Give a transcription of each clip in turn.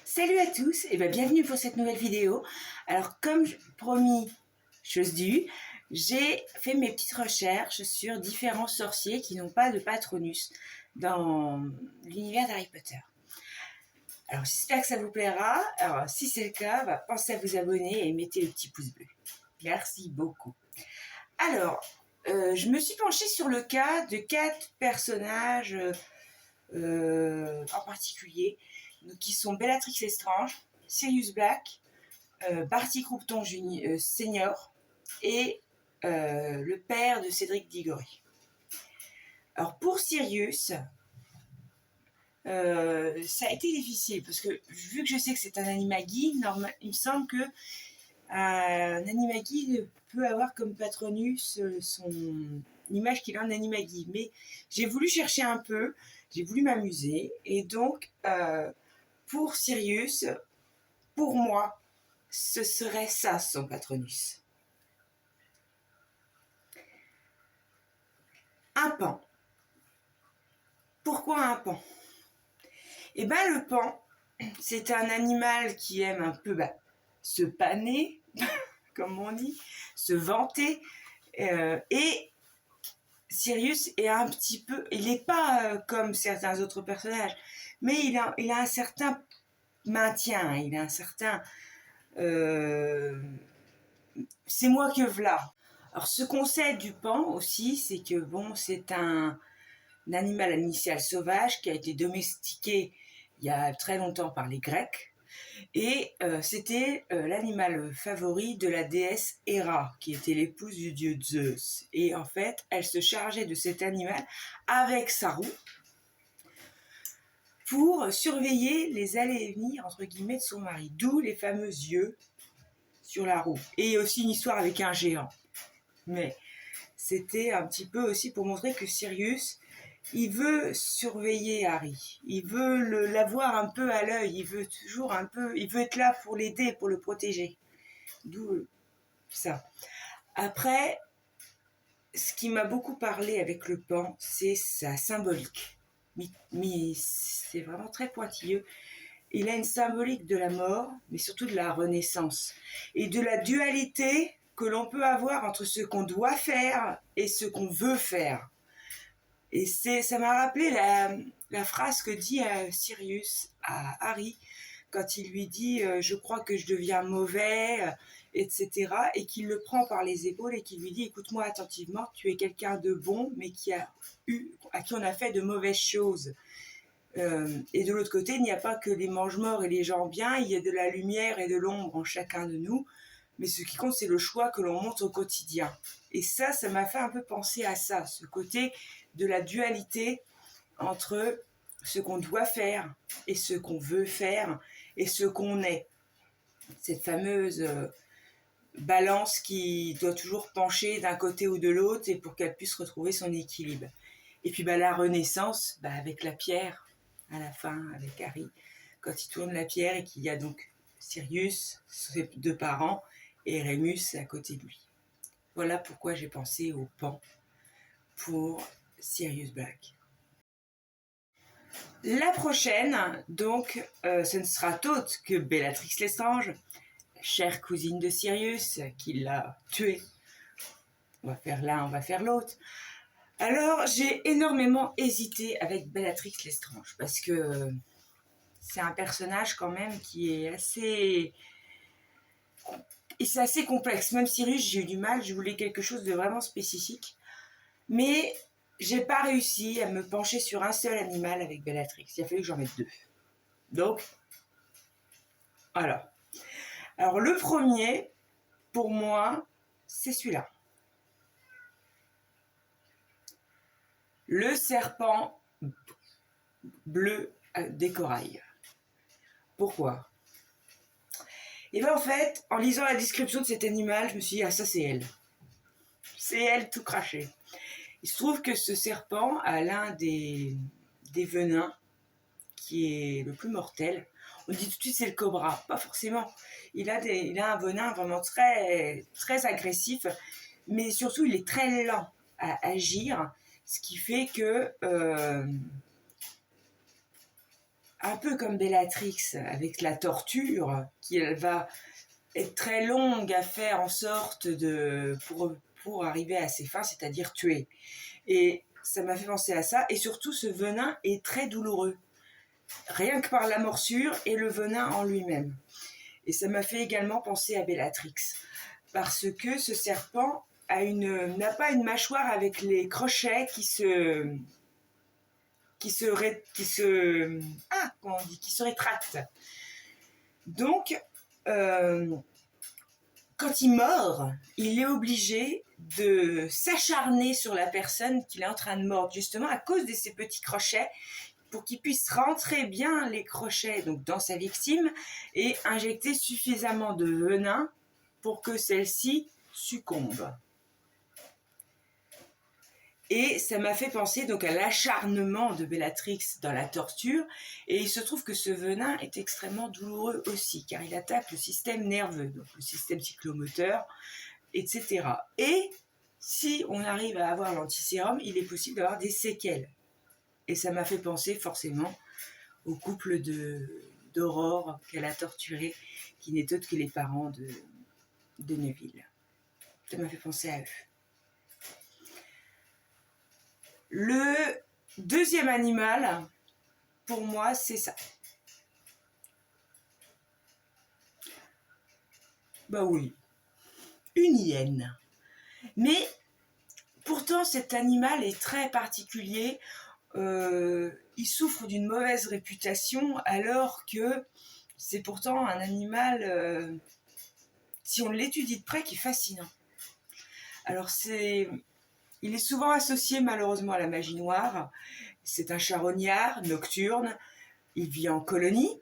Salut à tous et bienvenue pour cette nouvelle vidéo. Alors comme promis, chose due, j'ai fait mes petites recherches sur différents sorciers qui n'ont pas de Patronus dans l'univers d'Harry Potter. Alors j'espère que ça vous plaira. Alors si c'est le cas, pensez à vous abonner et mettez le petit pouce bleu. Merci beaucoup. Alors, je me suis penchée sur le cas de 4 personnages en particulier, qui sont Bellatrix Lestrange, Sirius Black, Barty Croughton Senior et le père de Cédric Diggory. Alors pour Sirius, ça a été difficile parce que vu que je sais que c'est un animagi, il me semble que un animagi peut avoir comme patronus l'image qu'il a en animagi. Mais j'ai voulu chercher un peu, j'ai voulu m'amuser et donc pour Sirius, pour moi, ce serait ça son patronus. Un pan. Pourquoi un pan? Eh bien le pan, c'est un animal qui aime un peu se paner, comme on dit, se vanter, et Sirius est un petit peu, il n'est pas comme certains autres personnages, mais il a un certain maintien, il a un certain c'est moi que v'là. Alors ce qu'on sait du pan aussi, c'est que bon, c'est un animal à l'initiale sauvage qui a été domestiqué il y a très longtemps par les Grecs, et c'était l'animal favori de la déesse Héra, qui était l'épouse du dieu Zeus. Et en fait, elle se chargeait de cet animal avec sa roue pour surveiller les allées et venues entre guillemets de son mari, d'où les fameux yeux sur la roue. Et aussi une histoire avec un géant. Mais c'était un petit peu aussi pour montrer que Sirius, il veut surveiller Harry, il veut l'avoir un peu à l'œil, il veut toujours un peu, il veut être là pour l'aider, pour le protéger. D'où ça. Après, ce qui m'a beaucoup parlé avec le pan, c'est sa symbolique. Mais c'est vraiment très pointilleux. Il a une symbolique de la mort, mais surtout de la renaissance. Et de la dualité que l'on peut avoir entre ce qu'on doit faire et ce qu'on veut faire. Et ça m'a rappelé la phrase que dit Sirius à Harry quand il lui dit je crois que je deviens mauvais, etc. Et qu'il le prend par les épaules et qu'il lui dit écoute-moi attentivement, tu es quelqu'un de bon mais à qui on a fait de mauvaises choses. Et de l'autre côté, il n'y a pas que les mange-morts et les gens bien, il y a de la lumière et de l'ombre en chacun de nous. Mais ce qui compte, c'est le choix que l'on montre au quotidien. Et ça m'a fait un peu penser à ça, ce côté de la dualité entre ce qu'on doit faire et ce qu'on veut faire et ce qu'on est. Cette fameuse balance qui doit toujours pencher d'un côté ou de l'autre et pour qu'elle puisse retrouver son équilibre. Et puis la renaissance, avec la pierre, à la fin, avec Harry, quand il tourne la pierre et qu'il y a donc Sirius, ses 2 parents, et Rémus à côté de lui. Voilà pourquoi j'ai pensé au pan pour Sirius Black. La prochaine, donc, ce ne sera autre que Bellatrix Lestrange, la chère cousine de Sirius, qui l'a tué. On va faire l'un, on va faire l'autre. Alors, j'ai énormément hésité avec Bellatrix Lestrange, parce que c'est un personnage quand même qui est assez... Et c'est assez complexe. Même Sirius, j'ai eu du mal, je voulais quelque chose de vraiment spécifique. Mais j'ai pas réussi à me pencher sur un seul animal avec Bellatrix. Il a fallu que j'en mette 2. Donc, voilà. Alors, le premier, pour moi, c'est celui-là. Le serpent bleu des corails. Pourquoi ? Et bien en fait, en lisant la description de cet animal, je me suis dit, ah ça c'est elle. C'est elle tout craché. Il se trouve que ce serpent a l'un des venins qui est le plus mortel. On dit tout de suite c'est le cobra, pas forcément. Il a un venin vraiment très, très agressif, mais surtout il est très lent à agir, ce qui fait que un peu comme Bellatrix avec la torture, qui elle va être très longue à faire en sorte pour arriver à ses fins, c'est-à-dire tuer. Et ça m'a fait penser à ça. Et surtout, ce venin est très douloureux, rien que par la morsure et le venin en lui-même. Et ça m'a fait également penser à Bellatrix, parce que ce serpent n'a pas une mâchoire avec les crochets qui se rétractent. Donc, quand il mord, il est obligé de s'acharner sur la personne qu'il est en train de mordre, justement à cause de ces petits crochets, pour qu'il puisse rentrer bien les crochets donc dans sa victime et injecter suffisamment de venin pour que celle-ci succombe. Et ça m'a fait penser donc à l'acharnement de Bellatrix dans la torture. Et il se trouve que ce venin est extrêmement douloureux aussi, car il attaque le système nerveux, donc le système cyclomoteur, etc. Et si on arrive à avoir l'antisérum, il est possible d'avoir des séquelles. Et ça m'a fait penser forcément au couple d'Aurore qu'elle a torturé, qui n'est autre que les parents de Neville. Ça m'a fait penser à eux. Le deuxième animal, pour moi, c'est ça. Bah oui, une hyène. Mais pourtant, cet animal est très particulier. Il souffre d'une mauvaise réputation, alors que c'est pourtant un animal, si on l'étudie de près, qui est fascinant. Alors il est souvent associé malheureusement à la magie noire. C'est un charognard nocturne. Il vit en colonie.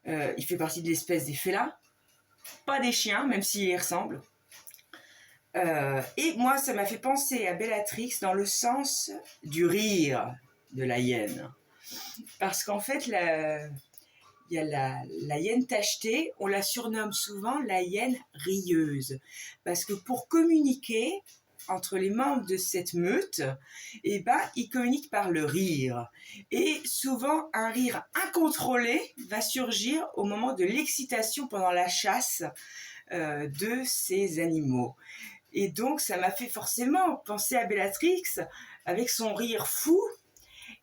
Il fait partie de l'espèce des félins. Pas des chiens, même s'il y ressemble. Et moi, ça m'a fait penser à Bellatrix dans le sens du rire de la hyène. Parce qu'en fait, il y a la hyène tachetée, on la surnomme souvent la hyène rieuse. Parce que pour communiquer entre les membres de cette meute, ils communiquent par le rire. Et souvent, un rire incontrôlé va surgir au moment de l'excitation pendant la chasse de ces animaux. Et donc, ça m'a fait forcément penser à Bellatrix avec son rire fou.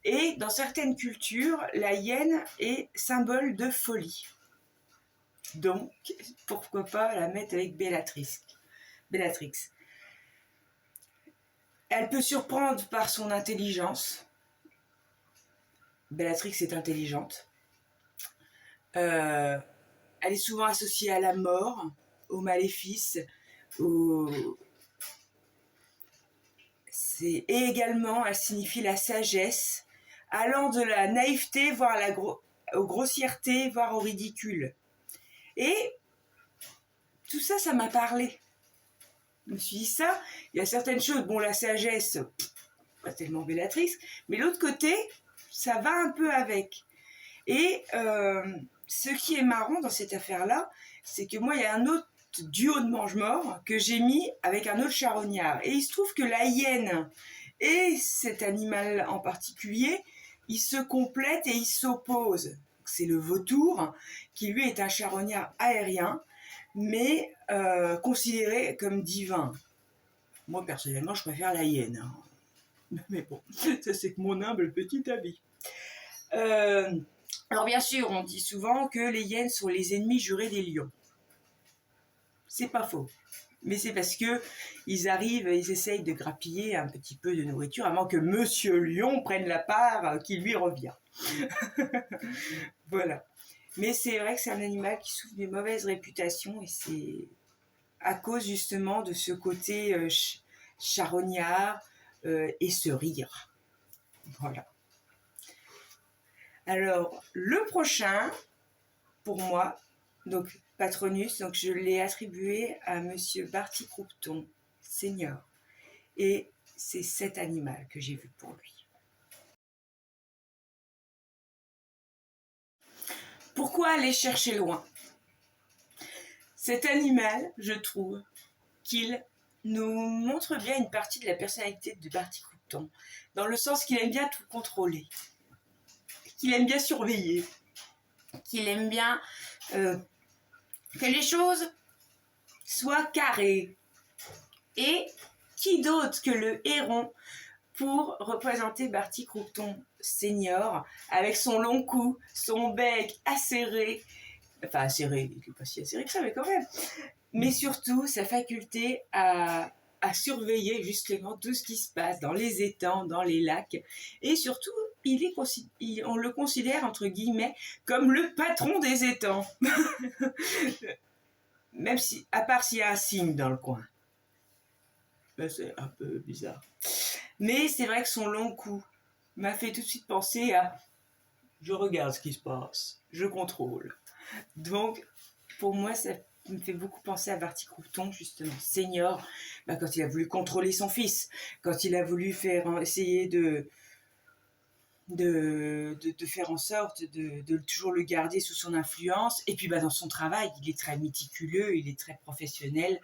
Et dans certaines cultures, la hyène est symbole de folie. Donc, pourquoi pas la mettre avec Bellatrix. Elle peut surprendre par son intelligence. Bellatrix est intelligente. Elle est souvent associée à la mort, au maléfice, et également, elle signifie la sagesse, allant de la naïveté, voire aux grossièretés, voire au ridicule. Et tout ça, ça m'a parlé. Je me suis dit ça, il y a certaines choses, bon, la sagesse, pas tellement Bellatrix, mais l'autre côté, ça va un peu avec. Et ce qui est marrant dans cette affaire-là, c'est que moi, il y a un autre duo de mange-morts que j'ai mis avec un autre charognard. Et il se trouve que la hyène et cet animal en particulier, ils se complètent et ils s'opposent. C'est le vautour, qui lui est un charognard aérien, mais considéré comme divin. Moi, personnellement, je préfère la hyène. Mais bon, ça c'est que mon humble petit avis. Alors bien sûr, on dit souvent que les hyènes sont les ennemis jurés des lions. C'est pas faux. Mais c'est parce que ils essayent de grappiller un petit peu de nourriture avant que Monsieur Lion prenne la part qui lui revient. Voilà. Mais c'est vrai que c'est un animal qui souffre d'une mauvaise réputation et c'est à cause justement de ce côté charognard et ce rire. Voilà. Alors, le prochain, pour moi, donc Patronus, donc je l'ai attribué à Monsieur Barty Croupton, senior. Et c'est cet animal que j'ai vu pour lui. Pourquoi aller chercher loin? Cet animal, je trouve qu'il nous montre bien une partie de la personnalité de Barty Croupton, dans le sens qu'il aime bien tout contrôler. qu'il aime bien surveiller, qu'il aime bien que les choses soient carrées. Et qui d'autre que le héron pour représenter Barty Croupton senior, avec son long cou, son bec acéré, enfin acéré, il n'est pas si acéré que ça, mais quand même, mais surtout sa faculté à surveiller justement tout ce qui se passe dans les étangs, dans les lacs, et surtout, on le considère, entre guillemets, comme le patron des étangs. Même si, à part s'il y a un cygne dans le coin. Là, c'est un peu bizarre. Mais c'est vrai que son long cou m'a fait tout de suite penser à je regarde ce qui se passe, je contrôle. Donc, pour moi, ça me fait beaucoup penser à Barty Croupton, justement, senior, quand il a voulu contrôler son fils, quand il a voulu essayer de faire en sorte de toujours le garder sous son influence. Et puis dans son travail, il est très méticuleux, il est très professionnel,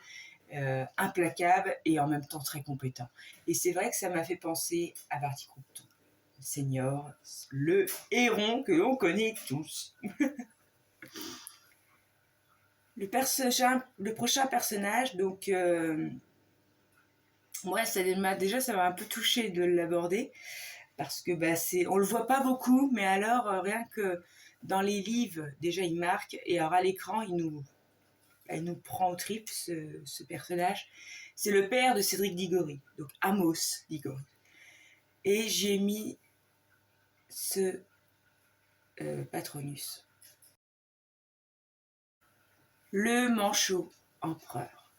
implacable et en même temps très compétent. Et c'est vrai que ça m'a fait penser à Barty Croupton, senior, le héron que l'on connaît tous. Le prochain personnage, donc moi ça m'a un peu touché de l'aborder parce que on le voit pas beaucoup, mais alors rien que dans les livres déjà il marque, et alors à l'écran il nous prend aux tripes ce personnage. C'est le père de Cédric Diggory, donc Amos Diggory, et j'ai mis ce Patronus, le manchot empereur.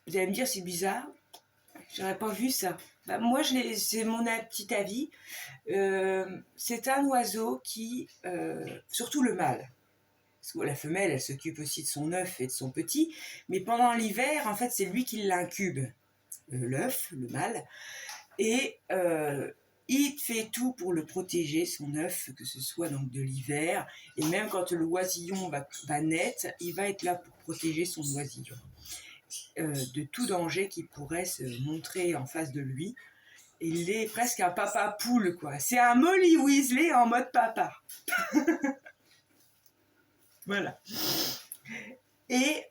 Vous allez me dire c'est bizarre, j'aurais pas vu ça. Moi c'est mon petit avis. C'est un oiseau qui, surtout le mâle, parce que la femelle elle s'occupe aussi de son œuf et de son petit, mais pendant l'hiver en fait c'est lui qui l'incube, l'œuf, le mâle, et il fait tout pour le protéger, son œuf, que ce soit donc de l'hiver, et même quand le oisillon va naître, il va être là pour protéger son oisillon de tout danger qui pourrait se montrer en face de lui. Il est presque un papa poule, quoi. C'est un Molly Weasley en mode papa. Voilà. Et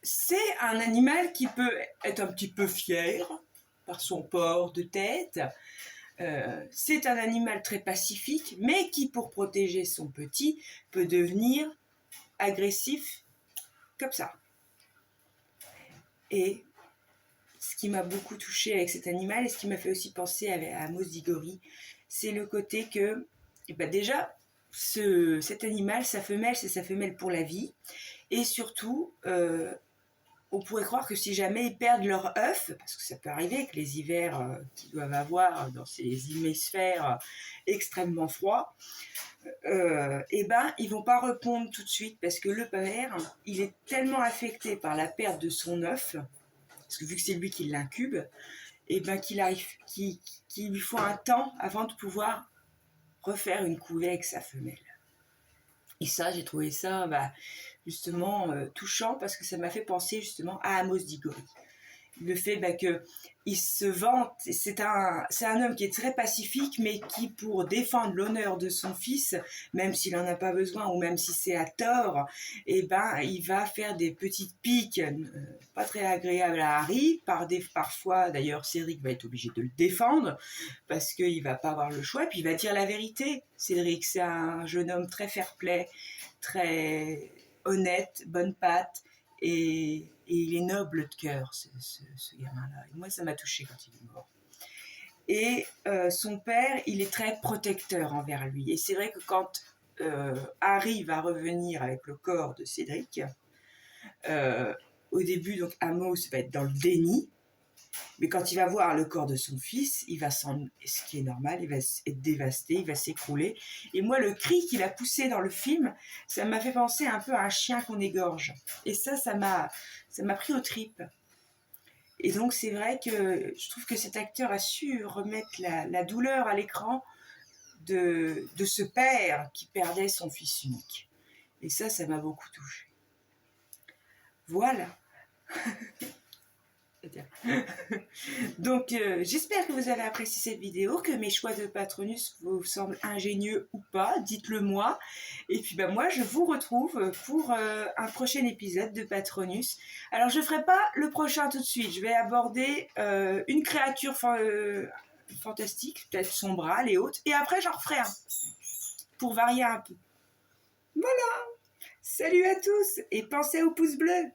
c'est un animal qui peut être un petit peu fier par son port de tête. C'est un animal très pacifique, mais qui, pour protéger son petit, peut devenir agressif comme ça. Et ce qui m'a beaucoup touchée avec cet animal, et ce qui m'a fait aussi penser à Amos Diggory, c'est le côté que, déjà, cet animal, sa femelle, c'est sa femelle pour la vie. Et surtout, on pourrait croire que si jamais ils perdent leur œuf, parce que ça peut arriver avec les hivers qu'ils doivent avoir dans ces hémisphères extrêmement froids, ils vont pas répondre tout de suite, parce que le père, il est tellement affecté par la perte de son œuf, parce que vu que c'est lui qui l'incube, qu'il lui faut un temps avant de pouvoir refaire une couvée avec sa femelle. Et ça, j'ai trouvé ça justement touchant, parce que ça m'a fait penser justement à Amos Diggory. Le fait qu'il se vante, c'est un homme qui est très pacifique, mais qui, pour défendre l'honneur de son fils, même s'il n'en a pas besoin, ou même si c'est à tort, il va faire des petites piques pas très agréables à Harry. Parfois, d'ailleurs, Cédric va être obligé de le défendre, parce qu'il va pas avoir le choix, et puis il va dire la vérité. Cédric, c'est un jeune homme très fair-play, très honnête, bonne patte, et il est noble de cœur, ce gamin-là. Et moi, ça m'a touchée quand il est mort. Et son père, il est très protecteur envers lui. Et c'est vrai que quand Harry va revenir avec le corps de Cédric, au début, donc Amos va être dans le déni. Mais quand il va voir le corps de son fils, ce qui est normal, il va être dévasté, il va s'écrouler. Et moi, le cri qu'il a poussé dans le film, ça m'a fait penser un peu à un chien qu'on égorge. Et ça m'a pris aux tripes. Et donc, c'est vrai que je trouve que cet acteur a su remettre la douleur à l'écran de ce père qui perdait son fils unique. Et ça m'a beaucoup touchée. Voilà. Donc, j'espère que vous avez apprécié cette vidéo, que mes choix de Patronus vous semblent ingénieux ou pas, dites-le moi. Et puis, moi, je vous retrouve pour un prochain épisode de Patronus. Alors, je ne ferai pas le prochain tout de suite. Je vais aborder une créature fantastique, peut-être sombrale et haute. Et après, j'en referai un, pour varier un peu. Voilà. Salut à tous et pensez au pouce bleu.